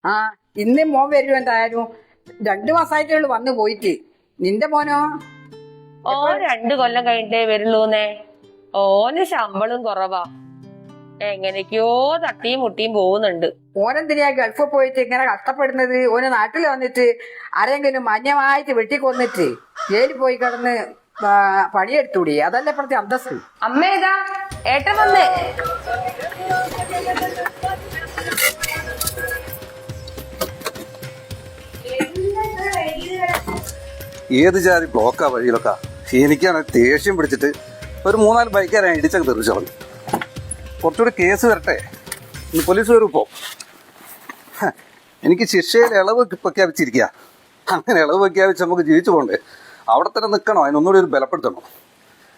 ആ ഇന്ന് മോൻ വരും എന്തായാലും 2 മാസമായിട്ടുള്ളു വന്നു പോയിട്ട്. നിന്റെ മോനോ? ഓ 2 കൊല്ലം കഴിഞ്ഞിട്ടേ വരുള്ളൂന്നേ. ഓന് ശമ്പളം കുറവാ. എങ്ങനെയൊക്കെയോ തട്ടിയും മുട്ടിയും പോകുന്നുണ്ട്. ഓനെന്തിനാ ഗൾഫിൽ പോയിട്ട് ഇങ്ങനെ കഷ്ടപ്പെടുന്നത്? ഓന് നാട്ടിൽ വന്നിട്ട് ആരെങ്കിലും മാന്യമായിട്ട് വെട്ടിക്കൊന്നിട്ട് ജയിലിൽ പോയി കിടന്ന് പണിയെടുത്തൂടി. അതല്ലേ ഇപ്പഴത്തെ അന്തസ്സ്. അമ്മേതാ ഏട്ടൻ വന്നേ. ഏത് ജാതി ബ്ലോക്കാ വഴിയിലൊക്കെ. എനിക്കാണ് ദേഷ്യം പിടിച്ചിട്ട് ഒരു 3-4 ബൈക്കാരെ ഇടിച്ചൊക്കെ തെറിച്ചോളൂ. കുറച്ചുകൂടി കേസ് വരട്ടെ, ഇന്ന് പോലീസ് വരും. ഇപ്പോൾ എനിക്ക് ശിക്ഷയിൽ ഇളവ് പ്രഖ്യാപിച്ചിരിക്കുക. അങ്ങനെ ഇളവ് പ്രഖ്യാപിച്ച് നമുക്ക് ജീവിച്ചു പോകണ്ടേ? അവിടെ തന്നെ നിൽക്കണോ? അതിനൊന്നുകൂടി ഒരു ബലപ്പെടുത്തണം.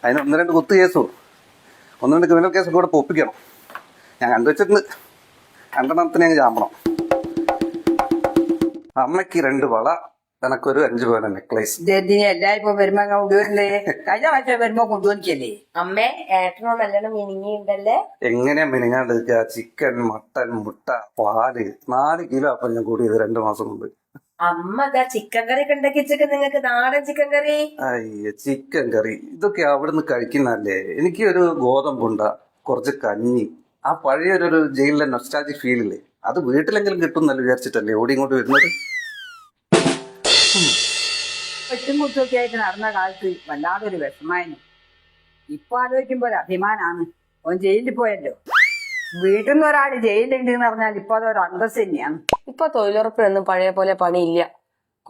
അതിന് 1-2 കുത്ത് കേസും 1-2 ക്രിമിനൽ കേസും കൂടെ പൊപ്പിക്കണം. ഞാൻ കണ്ടുവച്ചിട്ടുണ്ട്. 2 അങ്ങ് ചാമ്പണം. അമ്മയ്ക്ക് 2 വള, എനക്കൊരു 5 പവൻ നെക്ലേസ്. എല്ലാരും വരുമ്പോ കൊണ്ടുവരണ്ടേ? കഴിഞ്ഞ പ്രാവശ്യം വരുമ്പോ കൊണ്ടുവന്നിക്കല്ലേ? അമ്മേ ഏട്ടനോട് നല്ലോണം മിനിങ്ങിണ്ടല്ലേ. എങ്ങനെയാ മിനിങ്ങാണ്ട് നിൽക്കുക? ചിക്കൻ, മട്ടൻ, മുട്ട, പാല് 4 കിലോ അപ്പം ഞാൻ കൂടിയത് 2 മാസം മുമ്പ്. അമ്മ ചിക്കൻ കറി ഒക്കെ ഉണ്ടാക്കി വെച്ചൊക്കെ നിങ്ങൾക്ക് നാടൻ ചിക്കൻ കറി. അയ്യ, ചിക്കൻ കറി ഇതൊക്കെ അവിടുന്ന് കഴിക്കുന്നല്ലേ. എനിക്ക് ഒരു ഗോതമ്പുണ്ട, കുറച്ച് കഞ്ഞി, ആ പഴയൊരു ജയിലിലെ നൊസ്റ്റാൾജിക് ഫീലില്ലേ, അത് വീട്ടിലെങ്കിലും കിട്ടുന്നല്ലോ വിചാരിച്ചിട്ടല്ലേ ഓടി ഇങ്ങോട്ട് വരുന്നത്. ഒറ്റും കുത്തൊക്കെ ആയിട്ട് നടന്ന കാലത്ത് വല്ലാതൊരു വിഷമായിരുന്നു. ഇപ്പൊ ആലോചിക്കുമ്പോ ഒരു അഭിമാനാണ്. ഓൻ ജയിലിൽ പോയല്ലോ. വീട്ടിൽ നിന്ന് ഒരാൾ ജയിലുണ്ട് എന്ന് പറഞ്ഞാൽ ഇപ്പൊ അതൊരു അന്തസ് തന്നെയാണ്. ഇപ്പൊ തൊഴിലുറപ്പിനൊന്നും പഴയ പോലെ പണിയില്ല,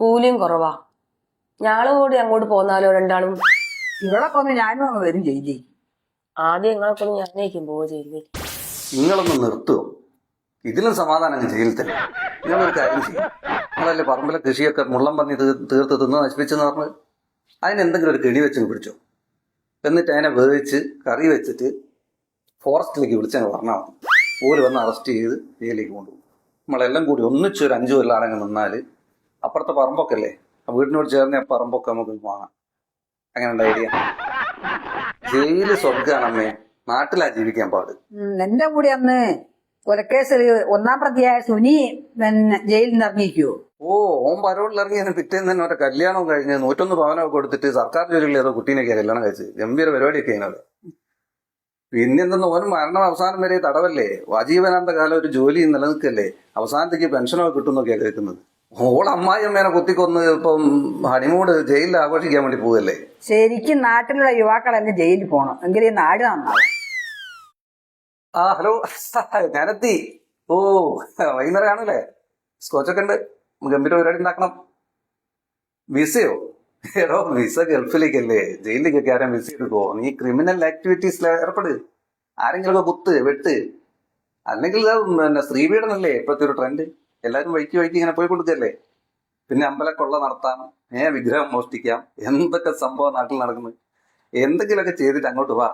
കൂലിയും കുറവാ. ഞങ്ങളും കൂടി അങ്ങോട്ട് പോന്നാലോ 2 ഇവളൊക്കെ ഒന്ന് ഞാനും അങ്ങ് വരും ജയിലിൽ. ആദ്യം ഞങ്ങളൊക്കെ ഒന്ന് ഞാനേക്കും പോവോ ജയിലിൽ. നിങ്ങളൊന്ന് നിർത്തുവോ? ഇതിലും സമാധാനം ജയിലിൽ തന്നെ. നിങ്ങളൊരു കാര്യം ചെയ്യും, നിങ്ങളല്ലേ പറമ്പിലെ കൃഷിയൊക്കെ മുള്ളം പന്നി തീർത്ത് തിന്ന് നശിപ്പിച്ചെന്ന് പറഞ്ഞ് അതിനെന്തെങ്കിലും ഒരു കെണി വെച്ച് പിടിച്ചോ. എന്നിട്ട് അതിനെ വേവിച്ച് കറി വെച്ചിട്ട് ഫോറസ്റ്റിലേക്ക് വിളിച്ചങ്ങ് പറഞ്ഞാൽ മതി. ഓര് വന്ന് അറസ്റ്റ് ചെയ്ത് ജയിലിലേക്ക് കൊണ്ടുപോകും. നമ്മളെല്ലാം കൂടി ഒന്നിച്ചൊരു 5 കൊല്ലാണെങ്കിൽ നിന്നാൽ അപ്പുറത്തെ പറമ്പൊക്കെ അല്ലേ, ആ വീടിനോട് ചേർന്ന പറമ്പൊക്കെ നമുക്ക് വാങ്ങാം. അങ്ങനെ ഐഡിയ. ജയില് സ്വർഗ്ഗാണമ്മേ, നാട്ടിലാ ജീവിക്കാൻ പാട്. എന്റെ കൂടെ അന്ന് കൊലക്കേസിൽ 1-ാം പ്രതിയായ സുനി ജയിലിൽ നിന്ന് ഇറങ്ങിയിരിക്കുവോ? ഓൻ പരോളിൽ ഇറങ്ങിയതിന് പിറ്റേന്ന് തന്നെ ഒരു കല്യാണവും കഴിഞ്ഞ് 101 പവനൊക്കെ കൊടുത്തിട്ട് സർക്കാർ ജോലിയിൽ ഏതോ കുട്ടീനൊക്കെ കല്യാണം കഴിച്ച് ഗംഭീര പരിപാടിയൊക്കെ അതിനത്. പിന്നെന്തെന്ന് ഓനും മരണം അവസാനം വരെ തടവല്ലേ, ആജീവനാന്ത കാലം ഒരു ജോലി നിലനിൽക്കല്ലേ, അവസാനത്തേക്ക് പെൻഷനൊക്കെ കിട്ടുന്നൊക്കെയാണ് കേൾക്കുന്നത്. ഓൾ അമ്മായിയമ്മേനെ കുത്തിക്കൊന്ന് ഇപ്പം ഹണിമൂഡ് ജയിലിൽ ആഘോഷിക്കാൻ വേണ്ടി പോവല്ലേ. ശരിക്കും നാട്ടിലുള്ള യുവാക്കളെല്ലാം ജയിലിൽ പോകണം, എങ്കിലും ഈ നാട് നന്നാവും. ആ ഹലോ, ഞാനെത്തി. വൈകുന്നേരം ആണല്ലേ? സ്കോച്ചൊക്കെ ഉണ്ട്, ഗംഭീര പരിപാടി ഉണ്ടാക്കണം. വിസയോ? ഏതോ വിസ ഗൾഫിലേക്കല്ലേ, ജയിലിലേക്കൊക്കെ ആരും വിസ എടുക്കോ? നീ ക്രിമിനൽ ആക്ടിവിറ്റീസിൽ ഏർപ്പെട്. ആരെങ്കിലും കുത്ത് വെട്ട്, അല്ലെങ്കിൽ പിന്നെ സ്ത്രീപീഡനല്ലേ ഇപ്പോഴത്തെ ഒരു ട്രെൻഡ്. എല്ലാവരും വഴിക്ക് ഇങ്ങനെ പോയി കൊടുക്കല്ലേ. പിന്നെ അമ്പലക്കൊള്ള നടത്താം, വിഗ്രഹം മോഷ്ടിക്കാം, എന്തൊക്കെ സംഭവം നാട്ടിൽ നടക്കുന്നത്. എന്തെങ്കിലുമൊക്കെ ചെയ്തിട്ട് അങ്ങോട്ട് വാ.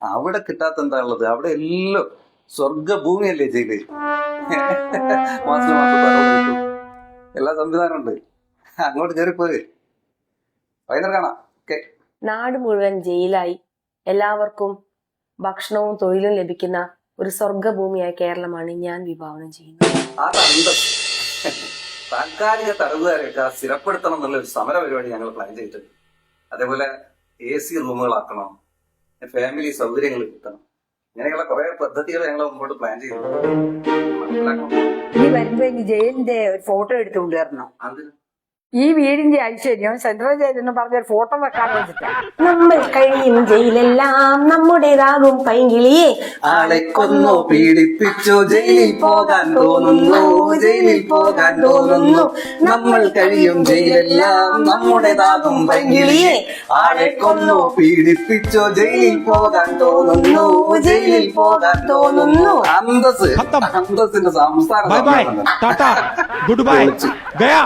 അവിടെ കിട്ടാത്ത എന്താ ഉള്ളത്? അവിടെ എല്ലാം സ്വർഗഭൂമിയല്ലേ ജയില്. മാസം കിട്ടും, എല്ലാ സംവിധാനം ഉണ്ട്. അങ്ങോട്ട് കയറിപ്പോയി വൈകുന്നേരം കാണാം. ഓക്കെ. നാട് മുഴുവൻ ജയിലായി എല്ലാവർക്കും ഭക്ഷണവും തൊഴിലും ലഭിക്കുന്ന ഒരു സ്വർഗഭൂമിയായ കേരളമാണ് ഞാൻ വിഭാവനം ചെയ്യുന്നത്. താൽക്കാലിക തടവുകാരെയൊക്കെ സ്ഥിരപ്പെടുത്തണം എന്നുള്ള ഒരു സമര പരിപാടി ഞങ്ങൾ പ്ലാൻ ചെയ്തിട്ടുണ്ട്. അതേപോലെ AC റൂമുകളാക്കണം, ഫാമിലി സൗകര്യങ്ങൾ കിട്ടണം. ഇങ്ങനെയുള്ള കുറെ പദ്ധതികൾ ഞങ്ങൾ മുമ്പോട്ട് പ്ലാൻ ചെയ്തിട്ടുണ്ട്. ഇനി വരുമ്പോ ഇനി ജയിലിന്റെ ഒരു ഫോട്ടോ എടുത്തുകൊണ്ട് വരണം. അതിന് ഈ വീടിന്റെ ഐശ്വര്യം സെൻട്രൽ ജയിലെന്ന് പറഞ്ഞൊരു ഫോട്ടോ വെക്കാൻ വെച്ചിട്ടാ. നമ്മൾ കഴിയും ജയിലെല്ലാം നമ്മുടേതാകും പൈങ്കിളിയെ. ആളെ കൊന്നോ പീഡിപ്പിച്ചോ ജയിലിൽ പോകാൻ തോന്നുന്നു, ജയിലിൽ പോകാൻ തോന്നുന്നു. നമ്മൾ കഴിയും ജയിലെല്ലാം നമ്മുടേതാകും പൈങ്കിളിയെ. ആളെ കൊന്നോ പീഡിപ്പിച്ചോ ജയിലിൽ പോകാൻ തോന്നുന്നു, ജയിലിൽ പോകാൻ തോന്നുന്നു. അന്തസ്സിന്റെ സംസ്ഥാന bye bye ta-ta good bye गया।